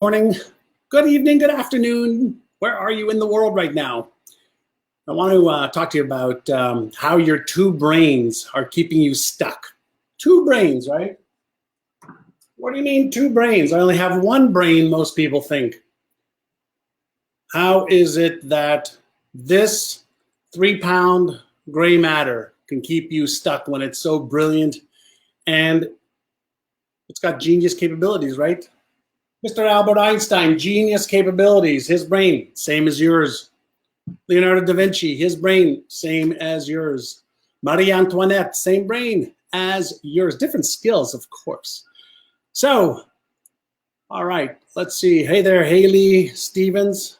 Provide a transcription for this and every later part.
Morning, good evening, good afternoon. Where are you in the world right now? I want to talk to you about how your two brains are keeping you stuck. Two brains, right? What do you mean two brains? I only have one brain, most people think. How is it that this 3-pound gray matter can keep you stuck when it's so brilliant and it's got genius capabilities, right? Mr. Albert Einstein, genius capabilities, his brain, same as yours. Leonardo da Vinci, his brain, same as yours. Marie Antoinette, same brain as yours. Different skills, of course. So, all right, let's see. Hey there, Haley Stevens.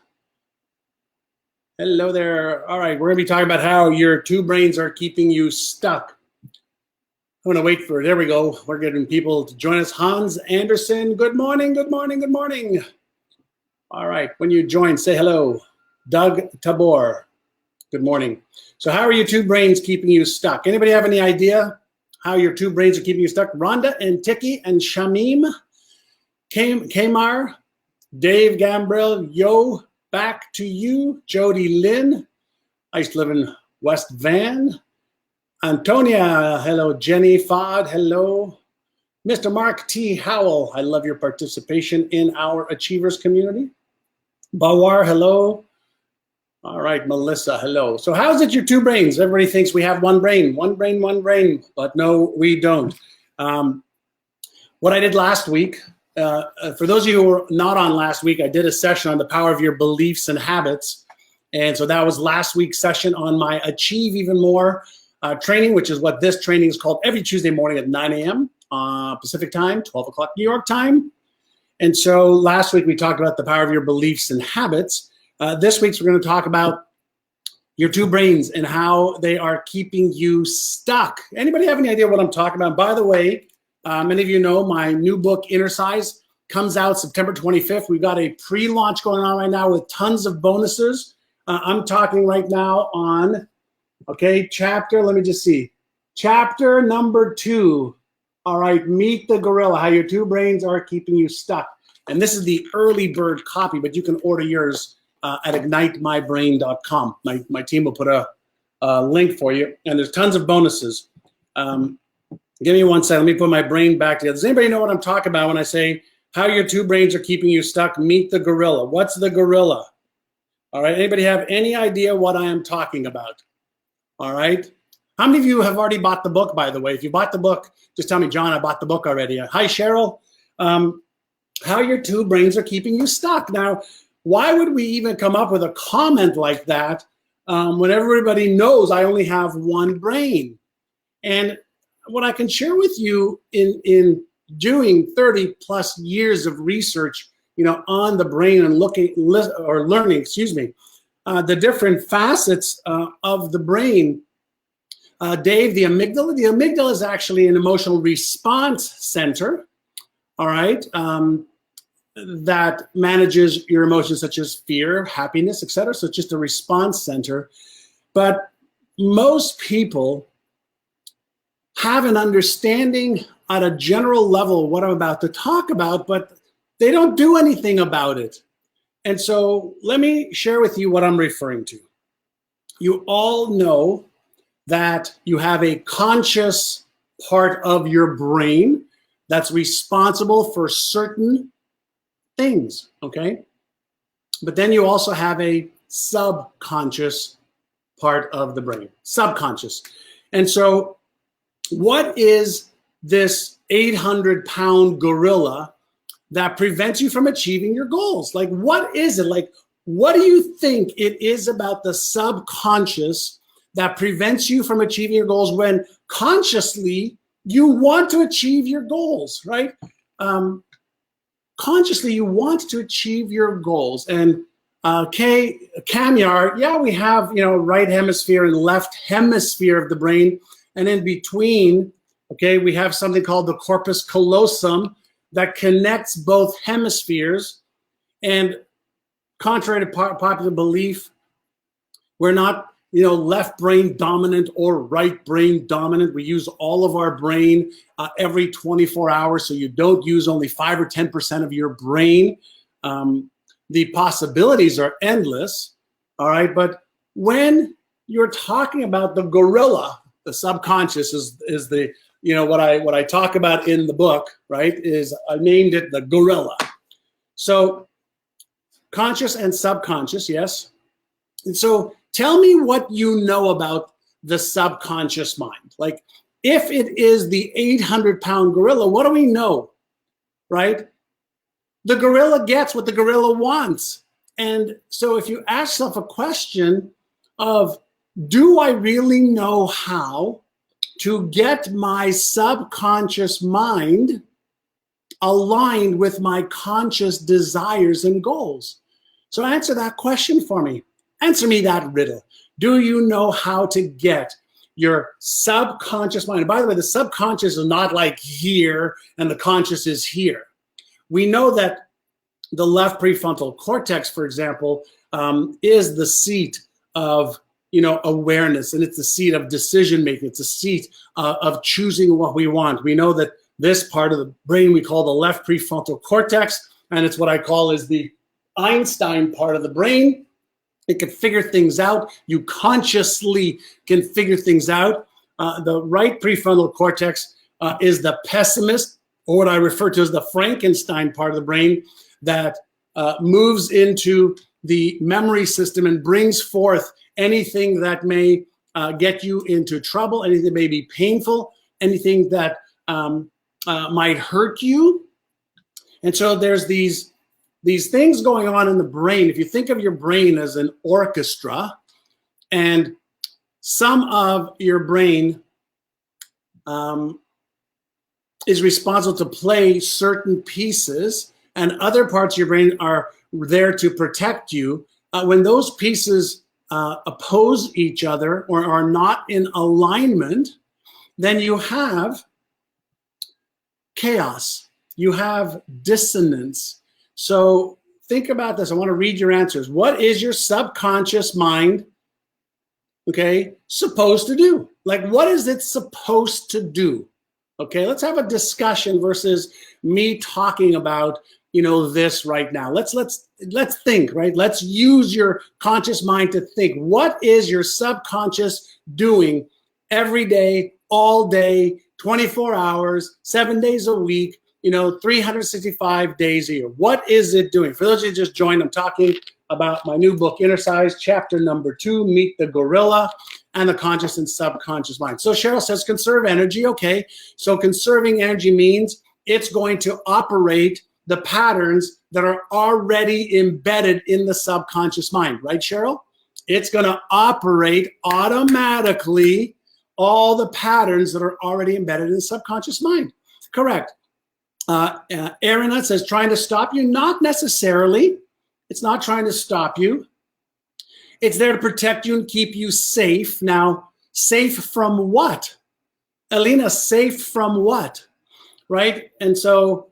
Hello there. All right, we're going to be talking about how your two brains are keeping you stuck. I'm going to wait for it. There we go. We're getting people to join us. Hans Anderson, good morning, good morning, good morning. All right, when you join, say hello. Doug Tabor, good morning. So how are your two brains keeping you stuck? Anybody have any idea how your two brains are keeping you stuck? Rhonda and Tiki and Shamim, Kamar, Dave Gambrell, yo, back to you. Jody Lynn, I used to live in West Van. Antonia, hello. Jenny Fod, hello. Mr. Mark T. Howell, I love your participation in our Achievers community. Bawar, hello. All right, Melissa, hello. So how's it your two brains? Everybody thinks we have one brain, but no, we don't. What I did last week, for those of you who were not on last week, I did a session on the power of your beliefs and habits. And so that was last week's session on my Achieve Even More training, which is what this training is called, every Tuesday morning at 9 a.m. Pacific time, 12 o'clock New York time. And so last week we talked about the power of your beliefs and habits. This week we're going to talk about your two brains and how they are keeping you stuck. Anybody have any idea what I'm talking about? By the way, many of you know my new book, Inner Size, comes out September 25th. We've got a pre-launch going on right now with tons of bonuses. I'm talking right now on chapter, let me just see. Chapter number 2. All right, Meet the Gorilla, how your two brains are keeping you stuck. And this is the early bird copy, but you can order yours at ignitemybrain.com. My team will put a link for you. And there's tons of bonuses. Give me one second. Let me put my brain back together. Does anybody know what I'm talking about when I say how your two brains are keeping you stuck? Meet the gorilla. What's the gorilla? All right, anybody have any idea what I am talking about? All right. How many of you have already bought the book, by the way? If you bought the book, just tell me, John, I bought the book already. Hi, Cheryl. How your two brains are keeping you stuck. Now, why would we even come up with a comment like that when everybody knows I only have one brain? And what I can share with you in doing 30 plus years of research, on the brain and learning, the different facets of the brain. Dave, the amygdala is actually an emotional response center, all right, that manages your emotions such as fear, happiness, etc. So it's just a response center. But most people have an understanding at a general level of what I'm about to talk about, but they don't do anything about it. And so let me share with you what I'm referring to. You all know that you have a conscious part of your brain that's responsible for certain things, okay? But then you also have a subconscious part of the brain, subconscious. And so what is this 800-pound gorilla that prevents you from achieving your goals? Like, what is it? Like, what do you think it is about the subconscious that prevents you from achieving your goals when consciously you want to achieve your goals, right? Consciously you want to achieve your goals. And Kamyar, yeah, we have, right hemisphere and left hemisphere of the brain. And in between, we have something called the corpus callosum that connects both hemispheres. And contrary to popular belief, we're not left brain dominant or right brain dominant. We use all of our brain every 24 hours. So you don't use only 5 or 10% of your brain. The possibilities are endless, all right? But when you're talking about the gorilla, the subconscious is the, what I talk about in the book, right, is I named it the gorilla. So conscious and subconscious, yes. And so tell me what you know about the subconscious mind. Like, if it is the 800-pound gorilla, what do we know, right? The gorilla gets what the gorilla wants. And so if you ask yourself a question of, do I really know how to get my subconscious mind aligned with my conscious desires and goals? So answer that question for me. Answer me that riddle. Do you know how to get your subconscious mind? And by the way, the subconscious is not like here and the conscious is here. We know that the left prefrontal cortex, for example, is the seat of awareness, and it's the seat of decision making. It's the seat of choosing what we want. We know that this part of the brain we call the left prefrontal cortex, and it's what I call is the Einstein part of the brain. It can figure things out. You consciously can figure things out. The right prefrontal cortex is the pessimist, or what I refer to as the Frankenstein part of the brain, that moves into the memory system and brings forth anything that may get you into trouble, anything that may be painful, anything that might hurt you. And so there's these things going on in the brain. If you think of your brain as an orchestra, and some of your brain is responsible to play certain pieces, and other parts of your brain are there to protect you. When those pieces oppose each other or are not in alignment, then you have chaos. You have dissonance. So think about this. I want to read your answers. What is your subconscious mind, okay, supposed to do? Like, what is it supposed to do? Okay, let's have a discussion versus me talking about, this right now. Let's think, right? Let's use your conscious mind to think. What is your subconscious doing every day, all day, 24 hours, 7 days a week, 365 days a year? What is it doing? For those of you who just joined, I'm talking about my new book, Innercises, chapter number 2, Meet the Gorilla and the Conscious and Subconscious Mind. So Cheryl says conserve energy. Okay, so conserving energy means it's going to operate the patterns that are already embedded in the subconscious mind, right, Cheryl? It's going to operate automatically all the patterns that are already embedded in the subconscious mind. Correct. Aaron says, trying to stop you? Not necessarily. It's not trying to stop you. It's there to protect you and keep you safe. Now, safe from what? Alina, safe from what? Right? And so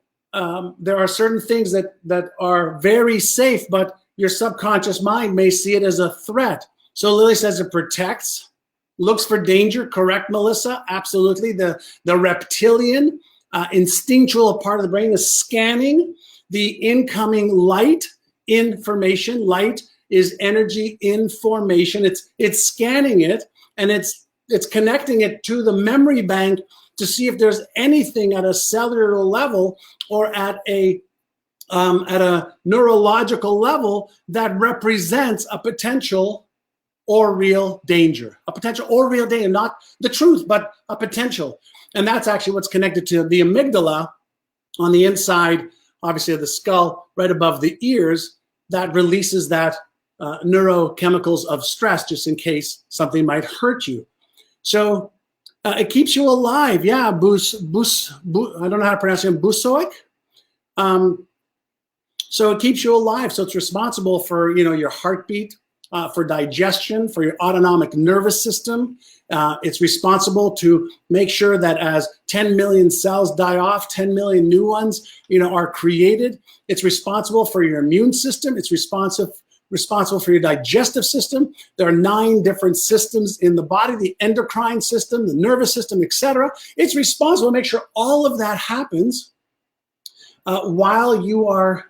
there are certain things that are very safe, but your subconscious mind may see it as a threat. So Lily says it protects, looks for danger. Correct, Melissa? Absolutely. The reptilian, instinctual part of the brain is scanning the incoming light information. Light is energy information. It's scanning it, and it's connecting it to the memory bank to see if there's anything at a cellular level or at a neurological level that represents a potential or real danger. A potential or real danger, not the truth, but a potential. And that's actually what's connected to the amygdala on the inside, obviously, of the skull, right above the ears, that releases that neurochemicals of stress, just in case something might hurt you. So it keeps you alive. Yeah, I don't know how to pronounce it, busoic. So it keeps you alive. So it's responsible for, your heartbeat, for digestion, for your autonomic nervous system. It's responsible to make sure that as 10 million cells die off, 10 million new ones, are created. It's responsible for your immune system. It's responsible for your digestive system. There are 9 different systems in the body: the endocrine system, the nervous system, etc. It's responsible to make sure all of that happens while you are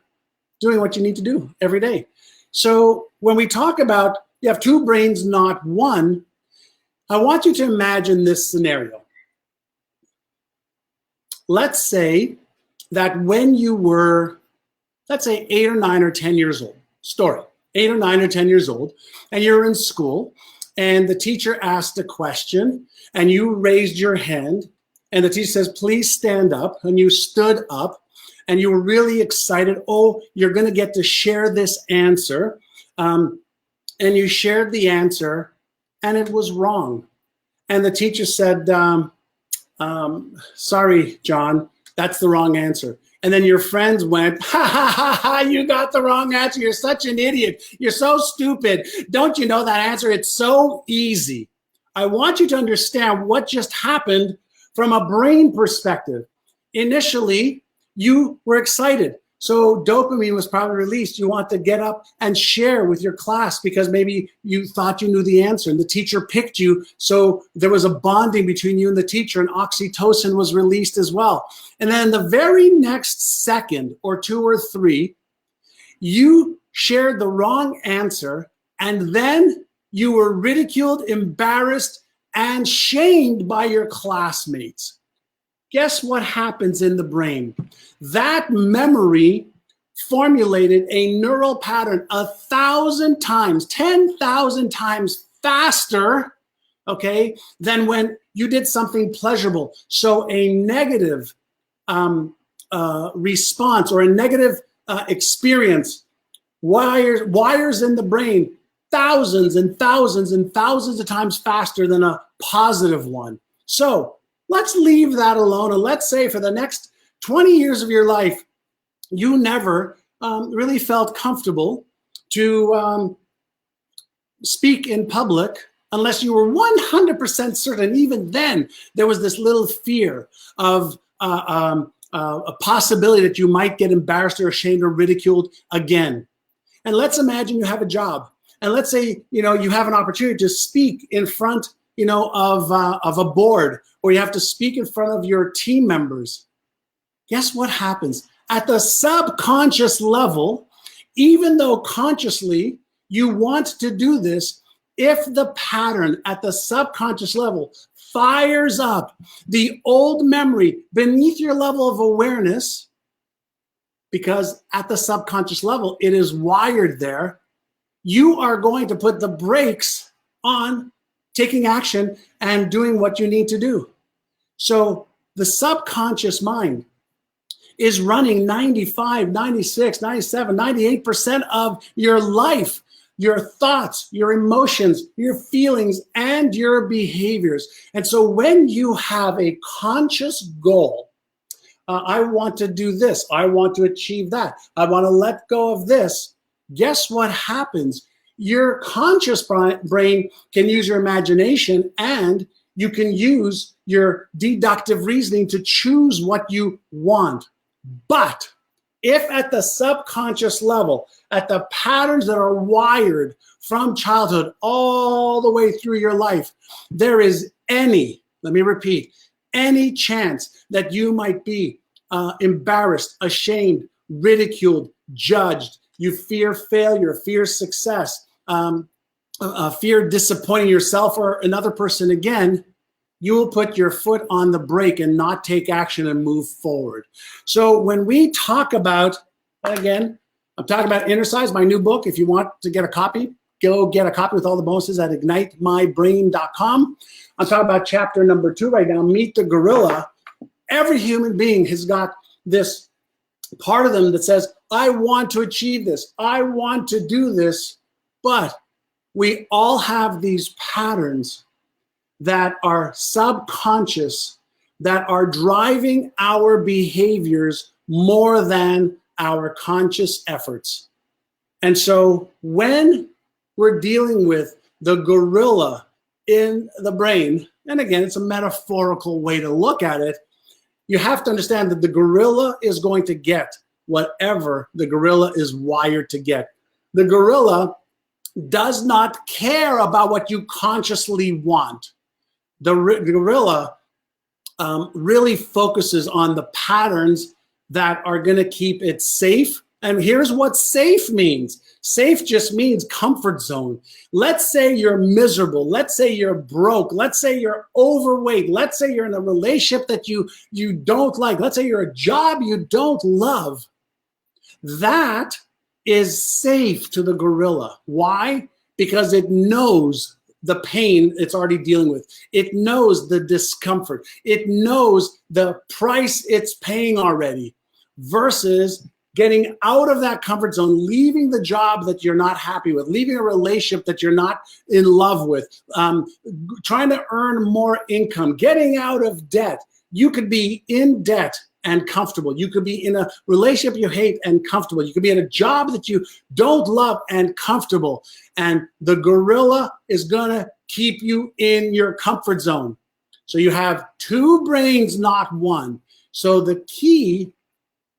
doing what you need to do every day. So when we talk about you have two brains, not one, I want you to imagine this scenario. Let's say that when you were, let's say 8 or 9 or 10 years old, 8 or 9 or 10 years old, and you're in school, and the teacher asked a question, and you raised your hand, and the teacher says, please stand up, and you stood up, and you were really excited. Oh, you're going to get to share this answer. And you shared the answer, and it was wrong. And the teacher said, sorry, John, that's the wrong answer. And then your friends went, ha, ha, ha, ha, you got the wrong answer. You're such an idiot. You're so stupid. Don't you know that answer? It's so easy. I want you to understand what just happened from a brain perspective. Initially, you were excited. So dopamine was probably released. You want to get up and share with your class because maybe you thought you knew the answer and the teacher picked you. So there was a bonding between you and the teacher, and oxytocin was released as well. And then the very next second or 2 or 3, you shared the wrong answer, and then you were ridiculed, embarrassed, and shamed by your classmates. Guess what happens in the brain? That memory formulated a neural pattern 1,000 times, 10,000 times faster, okay, than when you did something pleasurable. So a negative response or a negative experience wires in the brain thousands and thousands and thousands of times faster than a positive one. So let's leave that alone, and let's say for the next 20 years of your life, you never really felt comfortable to speak in public unless you were 100% certain. Even then, there was this little fear of a possibility that you might get embarrassed or ashamed or ridiculed again. And let's imagine you have a job, and let's say you have an opportunity to speak in front of a board, or you have to speak in front of your team members. Guess what happens? At the subconscious level, even though consciously you want to do this, if the pattern at the subconscious level fires up the old memory beneath your level of awareness, because at the subconscious level it is wired there, you are going to put the brakes on taking action and doing what you need to do. So the subconscious mind is running 95, 96, 97, 98% of your life, your thoughts, your emotions, your feelings, and your behaviors. And so when you have a conscious goal, I want to do this, I want to achieve that, I want to let go of this, guess what happens? Your conscious brain can use your imagination, and you can use your deductive reasoning to choose what you want. But if at the subconscious level, at the patterns that are wired from childhood all the way through your life, there is any, let me repeat, any chance that you might be embarrassed, ashamed, ridiculed, judged, you fear failure, fear success, fear disappointing yourself or another person again, you will put your foot on the brake and not take action and move forward. So when we talk about, again, I'm talking about Innercises, my new book. If you want to get a copy, go get a copy with all the bonuses at ignitemybrain.com. I'm talking about chapter number 2 right now, Meet the Gorilla. Every human being has got this part of them that says, I want to achieve this, I want to do this, but we all have these patterns that are subconscious, that are driving our behaviors more than our conscious efforts. And so when we're dealing with the gorilla in the brain, and again, it's a metaphorical way to look at it, you have to understand that the gorilla is going to get whatever the gorilla is wired to get. The gorilla does not care about what you consciously want. The gorilla really focuses on the patterns that are going to keep it safe, And here's what safe means. Safe just means comfort zone. Let's say you're miserable. Let's say you're broke. Let's say you're overweight. Let's say you're in a relationship that you don't like. Let's say you're a job you don't love. That is safe to the gorilla. Why? Because it knows the pain it's already dealing with. It knows the discomfort. It knows the price it's paying already, versus getting out of that comfort zone, leaving the job that you're not happy with, leaving a relationship that you're not in love with, trying to earn more income, getting out of debt. You could be in debt and comfortable. You could be in a relationship you hate and comfortable. You could be in a job that you don't love and comfortable. And the gorilla is gonna keep you in your comfort zone. So you have two brains, not one. So the key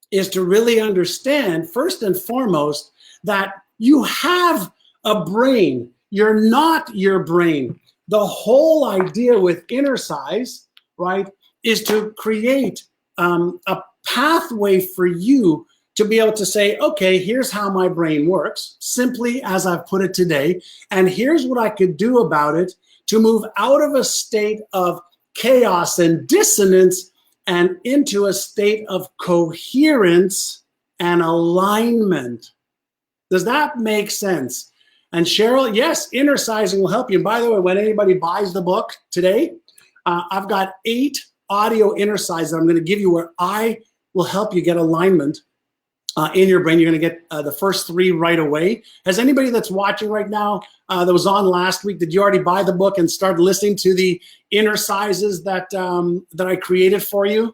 is to really understand, first and foremost, that you have a brain. You're not your brain. The whole idea with Innercise, right, is to create a pathway for you to be able to say, okay, here's how my brain works, simply as I've put it today, and here's what I could do about it to move out of a state of chaos and dissonance and into a state of coherence and alignment. Does that make sense? And Cheryl, yes, innercising will help you. And by the way, when anybody buys the book today, I've got 8 audio innercises I'm going to give you where I will help you get alignment in your brain. You're going to get the first 3 right away. Has anybody that's watching right now that was on last week, did you already buy the book and start listening to the innercises that I created for you?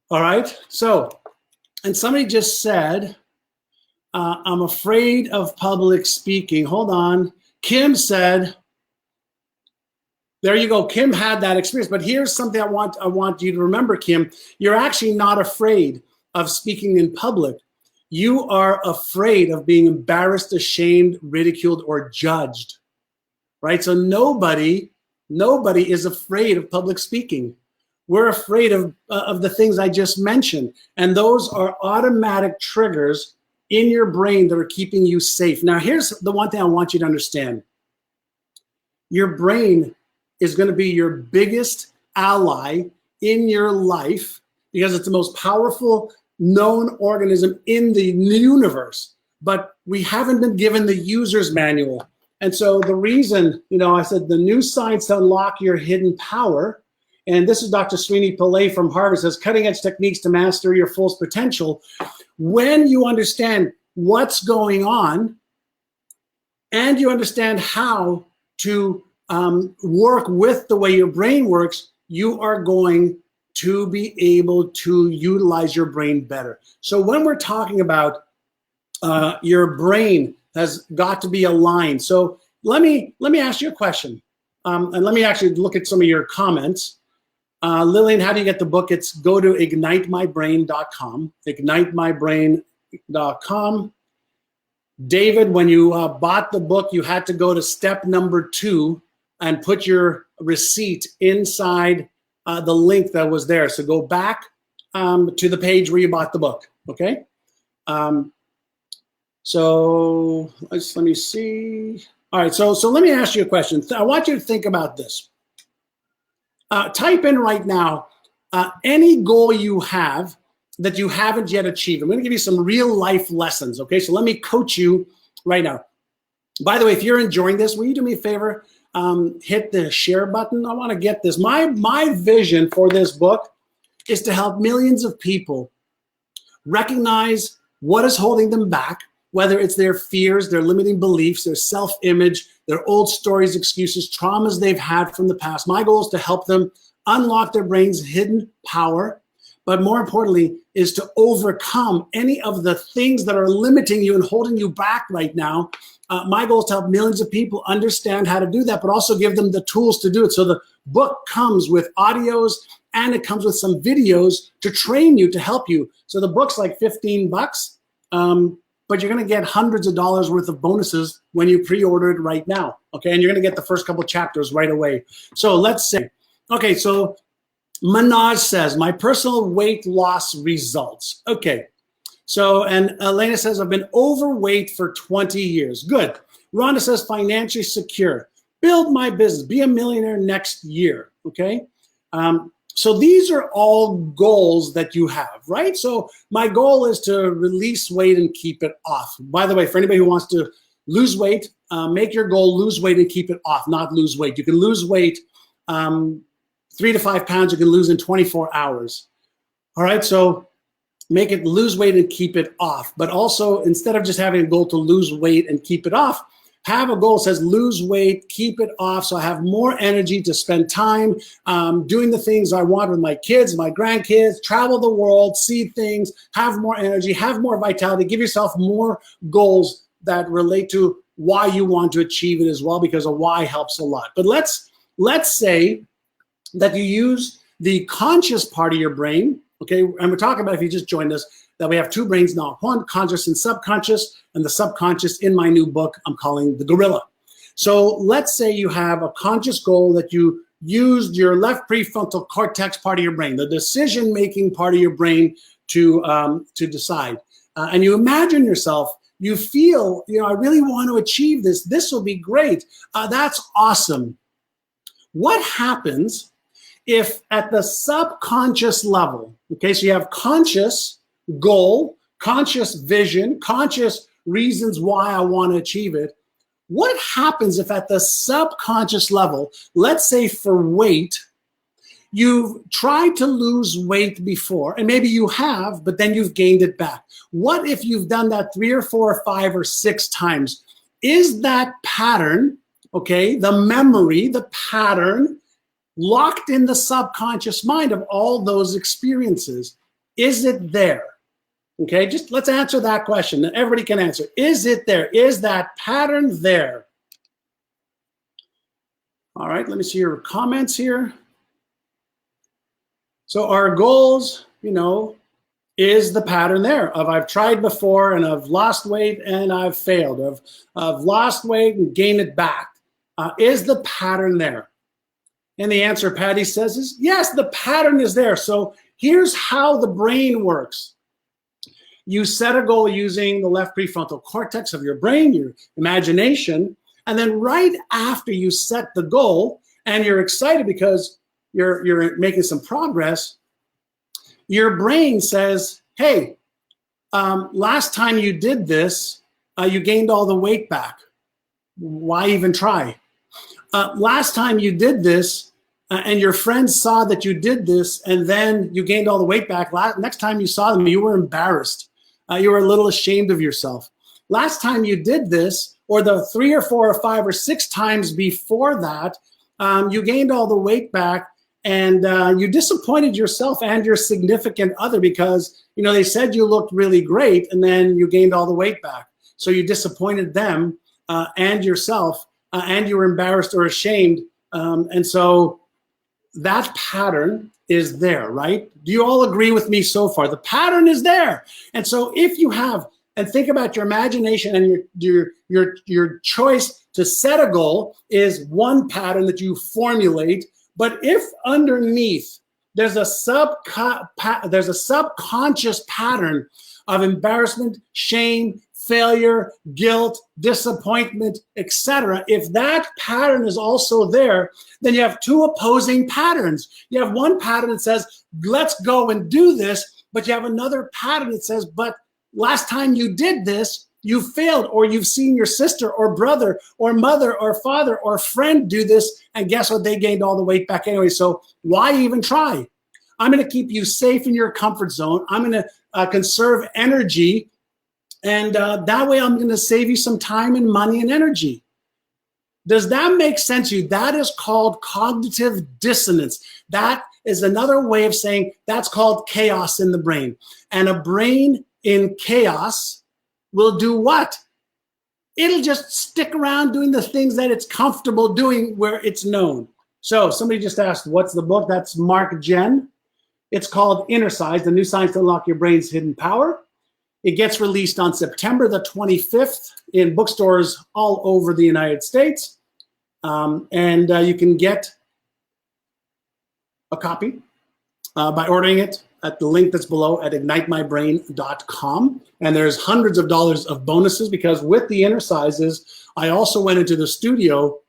All right. So, and somebody just said, I'm afraid of public speaking. Hold on. Kim said, there you go. Kim had that experience. But here's something I want you to remember, Kim. You're actually not afraid of speaking in public. You are afraid of being embarrassed, ashamed, ridiculed, or judged, right? So nobody is afraid of public speaking. We're afraid of the things I just mentioned. And those are automatic triggers in your brain that are keeping you safe. Now, here's the one thing I want you to understand. Your brain is going to be your biggest ally in your life because it's the most powerful known organism in the universe, but we haven't been given the user's manual. And so the reason, I said the new science to unlock your hidden power, and this is Dr. Srini Pillai from Harvard, says cutting edge techniques to master your fullest potential. When you understand what's going on and you understand how to work with the way your brain works, you are going to be able to utilize your brain better. So when we're talking about your brain has got to be aligned. So let me ask you a question, and let me actually look at some of your comments. Lillian, how do you get the book? It's go to ignitemybrain.com, ignitemybrain.com. David, when you bought the book, you had to go to step number 2 and put your receipt inside the link that was there. So go back to the page where you bought the book, okay? So let me see. All right, so let me ask you a question. I want you to think about this. Type in right now any goal you have that you haven't yet achieved. I'm going to give you some real life lessons, okay? So let me coach you right now. By the way, if you're enjoying this, will you do me a favor? Hit the share button. I want to get this. My vision for this book is to help millions of people recognize what is holding them back, whether it's their fears, their limiting beliefs, their self-image, their old stories, excuses, traumas they've had from the past. My goal is to help them unlock their brain's hidden power, but more importantly is to overcome any of the things that are limiting you and holding you back right now. My goal is to help millions of people understand how to do that, but also give them the tools to do it. So the book comes with audios and it comes with some videos to train you, to help you. So the book's like $15, but you're gonna get hundreds of dollars worth of bonuses when you pre-order it right now, okay? And you're gonna get the first couple chapters right away. So let's say, okay, so Manoj says, my personal weight loss results. Okay, So, and Elena says, I've been overweight for 20 years. Good. Rhonda says, financially secure. Build my business. Be a millionaire next year. Okay. So these are all goals that you have, right? So my goal is to release weight and keep it off. By the way, for anybody who wants to lose weight, make your goal lose weight and keep it off, not lose weight. You can lose weight 3 to 5 pounds. You can lose in 24 hours. All right. So make it lose weight and keep it off. But also, instead of just having a goal to lose weight and keep it off, have a goal that says lose weight, keep it off, so I have more energy to spend time doing the things I want with my kids, my grandkids, travel the world, see things, have more energy, have more vitality, give yourself more goals that relate to why you want to achieve it as well, because a why helps a lot. But let's say that you use the conscious part of your brain, okay? And we're talking about, if you just joined us, that we have 2 brains now, one conscious and subconscious, and the subconscious in my new book I'm calling the gorilla. So let's say you have a conscious goal that you used your left prefrontal cortex part of your brain, the decision-making part of your brain to decide. And you imagine yourself, you feel, I really want to achieve this. This will be great. That's awesome. What happens if at the subconscious level, okay, so you have conscious goal, conscious vision, conscious reasons why I want to achieve it. What happens if at the subconscious level, let's say for weight, you've tried to lose weight before, and maybe you have, but then you've gained it back. What if you've done that 3 or 4 or 5 or 6 times? Is that pattern, okay, the memory, the pattern, locked in the subconscious mind of all those experiences? Is it there? Okay, just let's answer that question. Everybody can answer. Is it there? Is that pattern there? All right, let me see your comments here. So our goals, is the pattern there of I've tried before and I've lost weight and I've failed. I've lost weight and gained it back. Is the pattern there? And the answer, Patty says, is yes, the pattern is there. So here's how the brain works. You set a goal using the left prefrontal cortex of your brain, your imagination, and then right after you set the goal and you're excited because you're making some progress, your brain says, hey, last time you did this, you gained all the weight back. Why even try? Last time you did this, and your friends saw that you did this, and then you gained all the weight back. Next time you saw them, you were embarrassed. You were a little ashamed of yourself. Last time you did this, or the 3 or 4 or 5 or 6 times before that, you gained all the weight back, and you disappointed yourself and your significant other because they said you looked really great, and then you gained all the weight back. So you disappointed them and yourself, and you were embarrassed or ashamed, and so that pattern is there, right? Do you all agree with me so far? The pattern is there. And so if you have, and think about your imagination and your choice to set a goal is one pattern that you formulate, but if underneath there's a subconscious pattern of embarrassment, shame, failure, guilt, disappointment, etc. If that pattern is also there, then you have 2 opposing patterns. You have one pattern that says, let's go and do this, but you have another pattern that says, but last time you did this, you failed, or you've seen your sister or brother or mother or father or friend do this, and guess what? They gained all the weight back anyway, so why even try? I'm going to keep you safe in your comfort zone. I'm going to conserve energy, and that way I'm going to save you some time and money and energy. Does that make sense to you? That is called cognitive dissonance. That is another way of saying that's called chaos in the brain. And a brain in chaos will do what? It'll just stick around doing the things that it's comfortable doing where it's known. So somebody just asked, what's the book? That's Mark Jen. It's called Innercises, The New Science to Unlock Your Brain's Hidden Power. It gets released on September the 25th in bookstores all over the United States. And you can get a copy by ordering it at the link that's below at ignitemybrain.com. And there's hundreds of dollars of bonuses, because with the inner sizes, I also went into the studio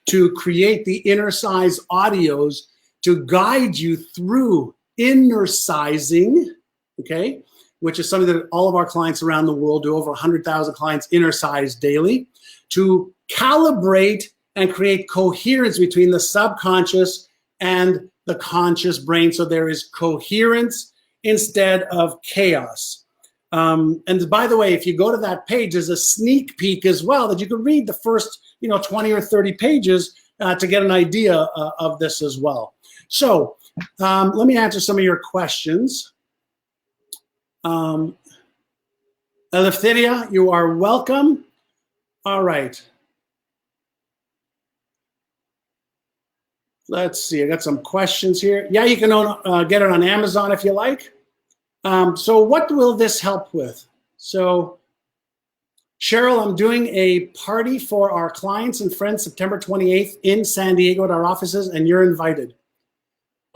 to create the inner size audios to guide you through inner sizing, okay, which is something that all of our clients around the world do. Over 100,000 clients inner size daily, to calibrate and create coherence between the subconscious and the conscious brain, so there is coherence instead of chaos. And by the way, if you go to that page, there's a sneak peek as well that you can read the first 20 or 30 pages to get an idea of this as well. So let me answer some of your questions. Eleftheria, you are welcome. All right. Let's see, I got some questions here. Yeah, you can get it on Amazon if you like. So what will this help with? So Cheryl, I'm doing a party for our clients and friends September 28th in San Diego at our offices, and you're invited.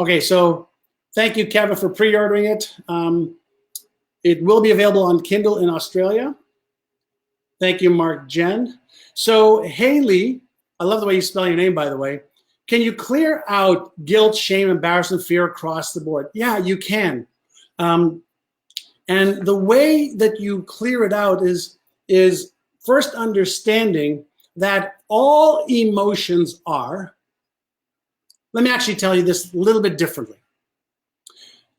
Okay, so thank you, Kevin, for pre-ordering it. It will be available on Kindle in Australia. Thank you, Mark Jen. So Haley, I love the way you spell your name, by the way. Can you clear out guilt, shame, embarrassment, fear across the board? Yeah, you can. And the way that you clear it out is first understanding that all emotions are, let me actually tell you this a little bit differently.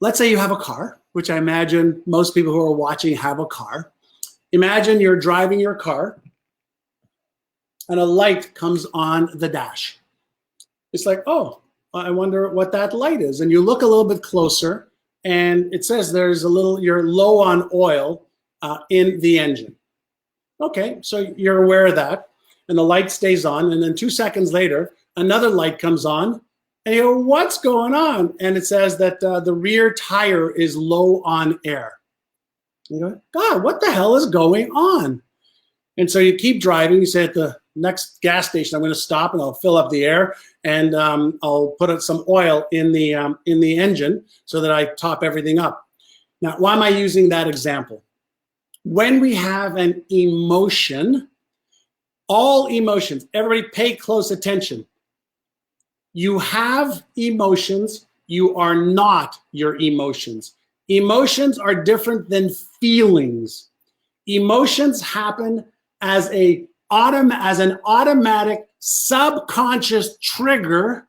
Let's say you have a car, which I imagine most people who are watching have a car. Imagine you're driving your car and a light comes on the dash. It's like, oh, I wonder what that light is. And you look a little bit closer and it says there's a little, you're low on oil in the engine. Okay, so you're aware of that. And the light stays on. And then 2 seconds later, another light comes on. And you go, what's going on? And it says that the rear tire is low on air. You go, God, what the hell is going on? And so you keep driving. You say at the next gas station, I'm going to stop and I'll fill up the air, and I'll put some oil in the engine so that I top everything up. Now, why am I using that example? When we have an emotion, all emotions, everybody pay close attention. You have emotions, you are not your emotions. Emotions are different than feelings. Emotions happen as an automatic subconscious trigger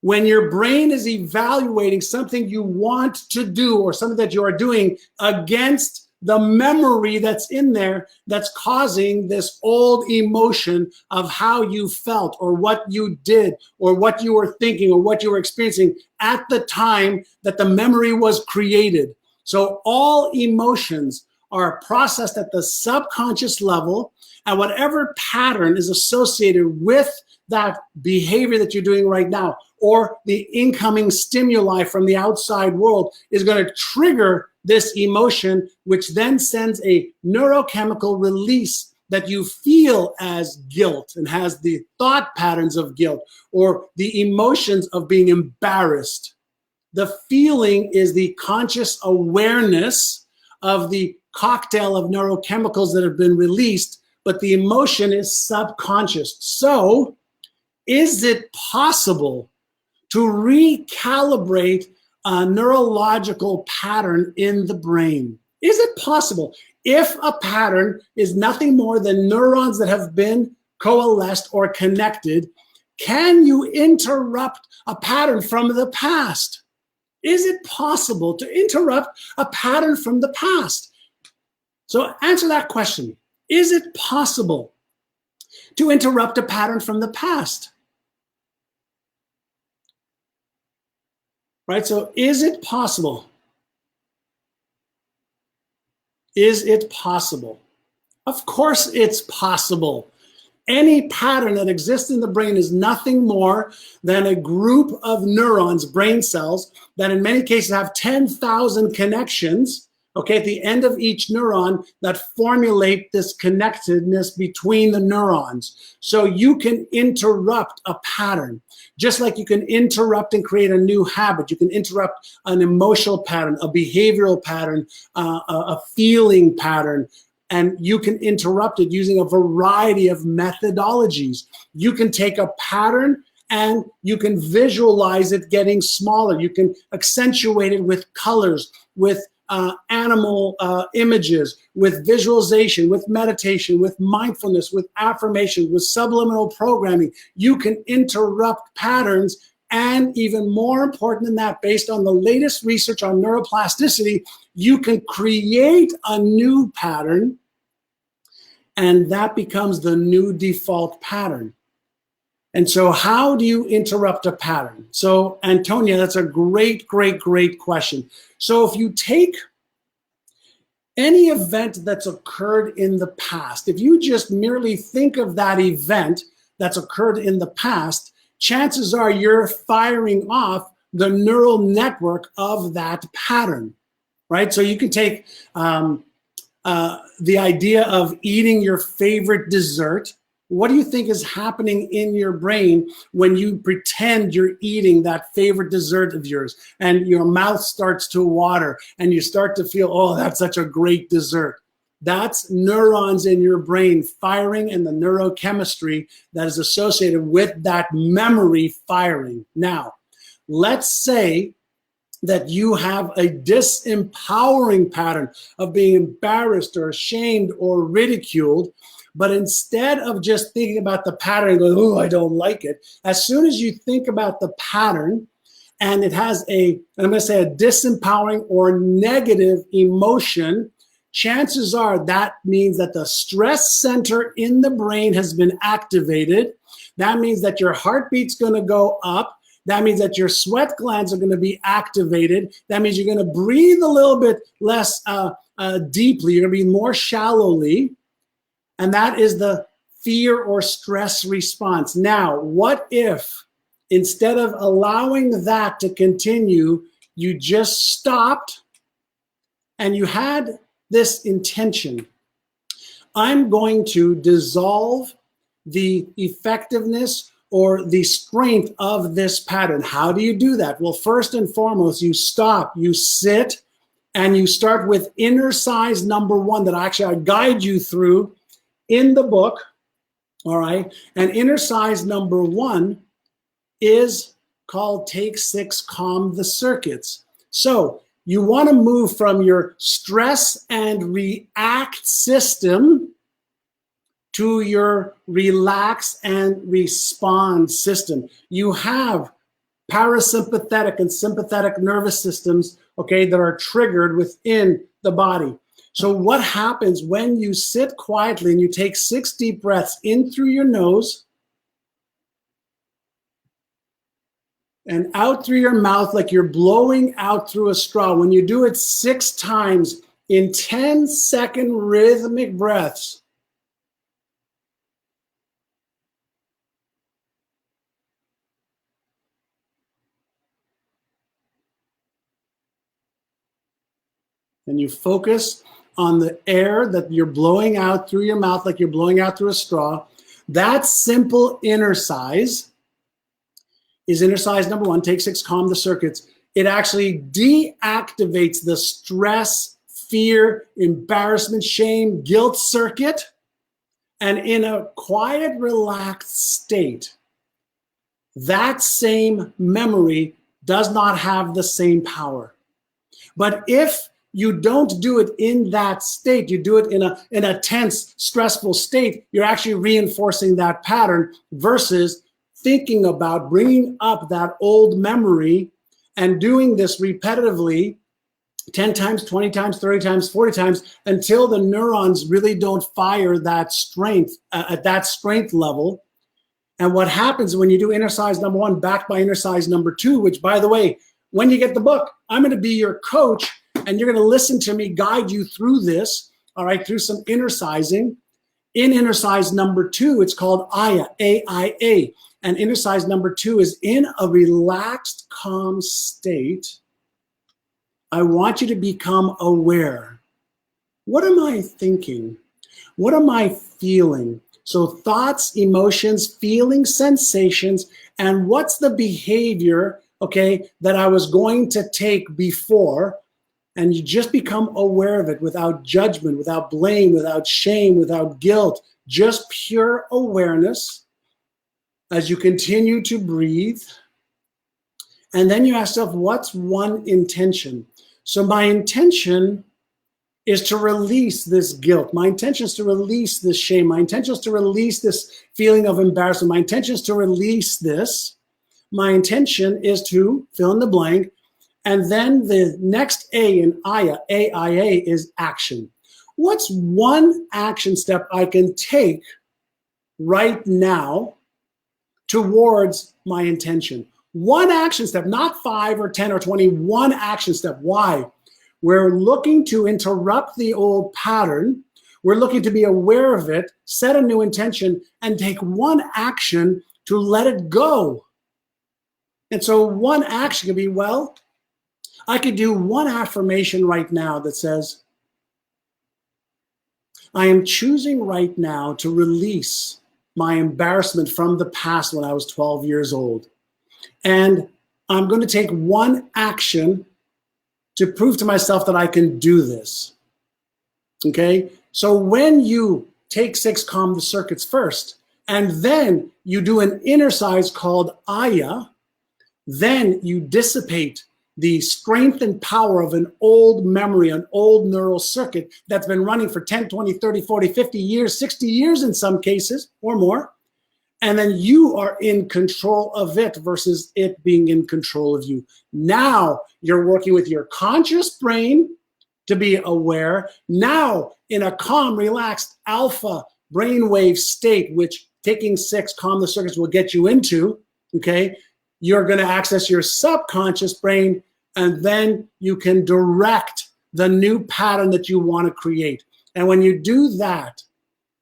when your brain is evaluating something you want to do or something that you are doing against the memory that's in there that's causing this old emotion of how you felt or what you did or what you were thinking or what you were experiencing at the time that the memory was created. So all emotions are processed at the subconscious level, and whatever pattern is associated with that behavior that you're doing right now or the incoming stimuli from the outside world is going to trigger this emotion, which then sends a neurochemical release that you feel as guilt and has the thought patterns of guilt or the emotions of being embarrassed. The feeling is the conscious awareness of the cocktail of neurochemicals that have been released, but the emotion is subconscious. So, is it possible to recalibrate a neurological pattern in the brain? Is it possible? If a pattern is nothing more than neurons that have been coalesced or connected, can you interrupt a pattern from the past? Is it possible to interrupt a pattern from the past? So answer that question. Is it possible to interrupt a pattern from the past? Right, so is it possible? Is it possible? Of course it's possible. Any pattern that exists in the brain is nothing more than a group of neurons, brain cells, that in many cases have 10,000 connections, okay, at the end of each neuron that formulate this connectedness between the neurons. So you can interrupt a pattern, just like you can interrupt and create a new habit. You can interrupt an emotional pattern, a behavioral pattern, a feeling pattern, and you can interrupt it using a variety of methodologies. You can take a pattern and you can visualize it getting smaller. You can accentuate it with colors, with animal images, with visualization, with meditation, with mindfulness, with affirmation, with subliminal programming. You can interrupt patterns, and even more important than that, based on the latest research on neuroplasticity, you can create a new pattern, and that becomes the new default pattern. And so how do you interrupt a pattern? So Antonia, that's a great, great, great question. So if you take any event that's occurred in the past, if you just merely think of that event that's occurred in the past, chances are you're firing off the neural network of that pattern, right? So you can take the idea of eating your favorite dessert. What do you think is happening in your brain when you pretend you're eating that favorite dessert of yours and your mouth starts to water and you start to feel, oh, that's such a great dessert? That's neurons in your brain firing and the neurochemistry that is associated with that memory firing. Now, let's say that you have a disempowering pattern of being embarrassed or ashamed or ridiculed. But instead of just thinking about the pattern and going, oh, I don't like it, as soon as you think about the pattern and it has I'm going to say a disempowering or negative emotion, chances are that means that the stress center in the brain has been activated. That means that your heartbeat's going to go up. That means that your sweat glands are going to be activated. That means you're going to breathe a little bit less deeply. You're going to be more shallowly. And that is the fear or stress response. Now, what if instead of allowing that to continue, you just stopped and you had this intention? I'm going to dissolve the effectiveness or the strength of this pattern. How do you do that? Well, first and foremost, you stop, you sit, and you start with inner size number 1 that actually I guide you through in the book, all right? And inner size number 1 is called Take 6, Calm the Circuits. So you want to move from your stress and react system to your relax and respond system. You have parasympathetic and sympathetic nervous systems, okay, that are triggered within the body. So what happens when you sit quietly and you take 6 deep breaths in through your nose and out through your mouth like you're blowing out through a straw? When you do it 6 times in 10-second rhythmic breaths, and you focus on the air that you're blowing out through your mouth like you're blowing out through a straw, that simple inner size is inner size number 1, Take 6, Calm the Circuits. It actually deactivates the stress, fear, embarrassment, shame, guilt circuit. And in a quiet, relaxed state, that same memory does not have the same power. But if you don't do it in that state, you do it in a tense, stressful state, you're actually reinforcing that pattern versus thinking about bringing up that old memory and doing this repetitively 10 times, 20 times, 30 times, 40 times until the neurons really don't fire that strength at that strength level. And what happens when you do inner size number 1 backed by inner size number 2, which, by the way, when you get the book, I'm going to be your coach and you're going to listen to me guide you through this, all right, through some inner sizing. In inner size number 2, it's called AIA, A-I-A. And inner size number 2 is in a relaxed, calm state. I want you to become aware. What am I thinking? What am I feeling? So thoughts, emotions, feelings, sensations, and what's the behavior, okay, that I was going to take before, and you just become aware of it without judgment, without blame, without shame, without guilt, just pure awareness as you continue to breathe. And then you ask yourself, what's one intention? So my intention is to release this guilt. My intention is to release this shame. My intention is to release this feeling of embarrassment. My intention is to release this. My intention is to fill in the blank. And then the next A in AIA is action. What's one action step I can take right now towards my intention? One action step, not 5 or 10 or 20, one action step. Why? We're looking to interrupt the old pattern. We're looking to be aware of it, set a new intention, and take one action to let it go. And so one action could be, well, I could do one affirmation right now that says, I am choosing right now to release my embarrassment from the past when I was 12 years old. And I'm going to take one action to prove to myself that I can do this. Okay? So when you take 6, calm the circuits first, and then you do an inner size called Aya, then you dissipate the strength and power of an old memory, an old neural circuit that's been running for 10, 20, 30, 40, 50 years, 60 years in some cases or more. And then you are in control of it versus it being in control of you. Now you're working with your conscious brain to be aware. Now in a calm, relaxed alpha brainwave state, which taking 6, calm the circuits will get you into, okay? You're going to access your subconscious brain, and then you can direct the new pattern that you want to create. And when you do that,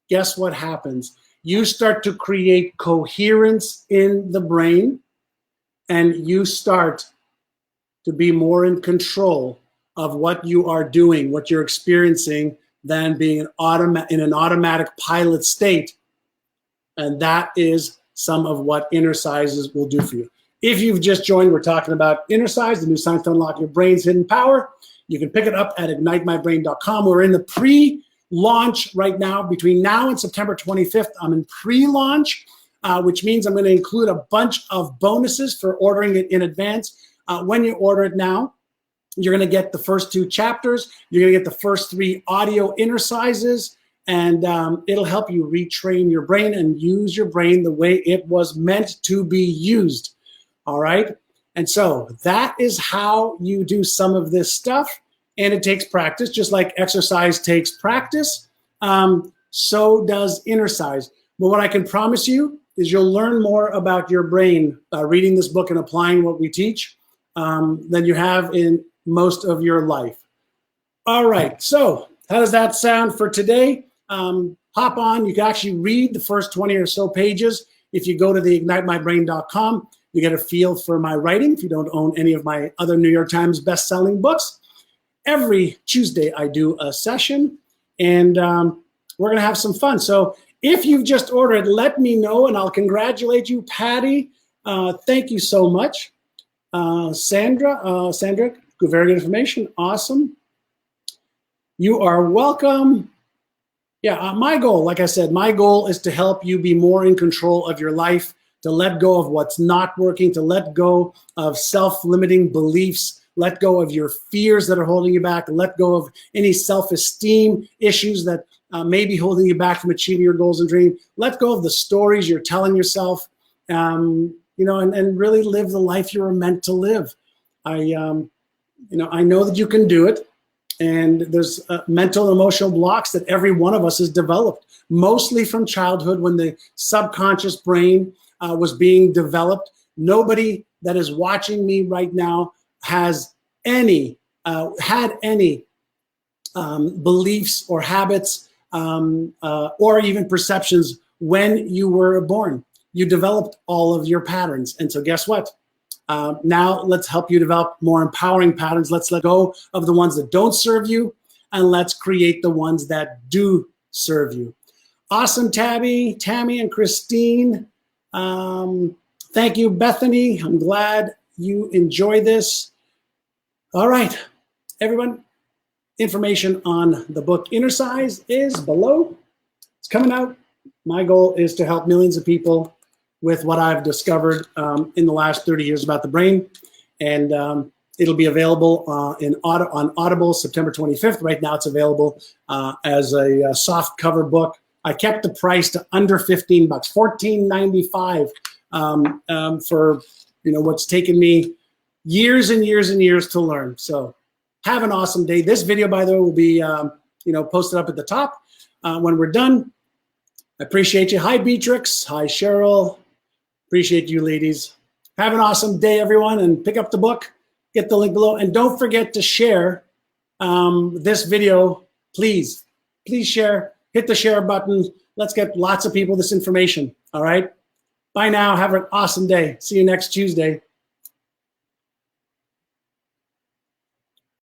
guess what happens? You start to create coherence in the brain, and you start to be more in control of what you are doing, what you're experiencing, than being in an automatic pilot state. And that is some of what innercises will do for you. If you've just joined, we're talking about Innercise, the new science to unlock your brain's hidden power. You can pick it up at ignitemybrain.com. We're in the pre-launch right now. Between now and September 25th, I'm in pre-launch, which means I'm going to include a bunch of bonuses for ordering it in advance. When you order it now, you're going to get the first 2 chapters. You're going to get the first 3 audio Innercises, and it'll help you retrain your brain and use your brain the way it was meant to be used. All right. And so that is how you do some of this stuff. And it takes practice, just like exercise takes practice. So does Innercise. But what I can promise you is you'll learn more about your brain reading this book and applying what we teach than you have in most of your life. All right. So how does that sound for today? Hop on. You can actually read the first 20 or so pages. If you go to the ignitemybrain.com, you get a feel for my writing if you don't own any of my other New York Times bestselling books. Every Tuesday, I do a session, and we're going to have some fun. So if you've just ordered, let me know, and I'll congratulate you. Patty, thank you so much. Sandra, very good information. Awesome. You are welcome. Yeah, my goal, like I said, my goal is to help you be more in control of your life, to let go of what's not working, to let go of self-limiting beliefs, let go of your fears that are holding you back, let go of any self-esteem issues that may be holding you back from achieving your goals and dreams. Let go of the stories you're telling yourself, and really live the life you were meant to live. I know that you can do it, and there's mental and emotional blocks that every one of us has developed, mostly from childhood when the subconscious brain was being developed. Nobody that is watching me right now has had any beliefs or habits or even perceptions when you were born. You developed all of your patterns. And so guess what? Now let's help you develop more empowering patterns. Let's let go of the ones that don't serve you, and let's create the ones that do serve you. Awesome, Tammy and Christine. Thank you, Bethany. I'm glad you enjoy this. All right, everyone. Information on the book Inner Size is below. It's coming out. My goal is to help millions of people with what I've discovered in the last 30 years about the brain. And it'll be available on Audible September 25th. Right now it's available as a soft cover book. I kept the price to under 15 bucks, $14.95 for what's taken me years and years and years to learn. So have an awesome day. This video, by the way, will be posted up at the top when we're done. I appreciate you. Hi, Beatrix. Hi, Cheryl. Appreciate you, ladies. Have an awesome day, everyone, and pick up the book. Get the link below. And don't forget to share this video. Please share. Hit the share button. Let's get lots of people this information. All right? Bye now. Have an awesome day. See you next Tuesday.